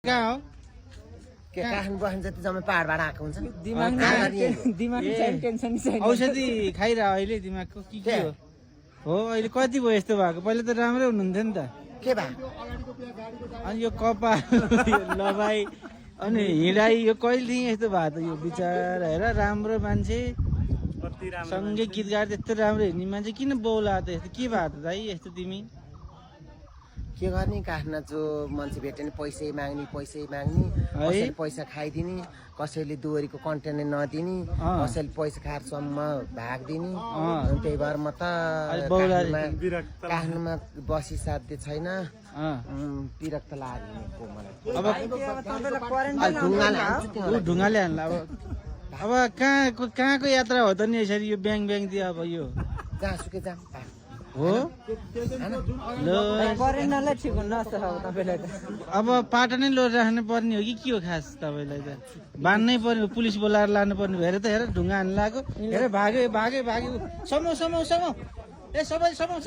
कहाँ हो के काठन बस्न जति जम्मै पाहाडबाट आएको हुन्छ औषधि खाइरह अहिले दिमागको के हो अहिले कति भयो यस्तो भएको पहिला त राम्रै हुनुहुन्थ्यो नि त के भा अनि यो कपाल लगाई अनि हिँडाइ यो कहिलेदेखि यस्तो भएको त यो विचार हेर राम्रो मान्छे सँगै गीत गाएर त्यस्तो राम्रो हिँड्ने मान्छे किन बौला त यस्तो के भएको त दाइ यस्तो तिमी के गर्ने काठमा जो मान्छे भेट्यो नि पैसै माग्ने कसैले पैसा खाइदिने कसैले दुवरीको कन्टेनर नदिने कसैले पैसा खाएर सम्म भागिदिने त्यही भएर म त काठमा बसी साध्य छैन विरक्त लागेको मलाई ढुङ्गाले हान्ला अब कहाँको यात्रा हो त नि यसरी यो ब्याङ दियो अब यो जहाँसुकै जाम हो अब पाटा नै लोड राख्नु पर्ने हो कि के हो खास तपाईँलाई त बान्नै पर्ने पुलिस बोलाएर लानु पर्ने हेर त हेर ढुङ्गा हान्नु लाग्यो हेर भाग्यो समाउ ए सबै समाउ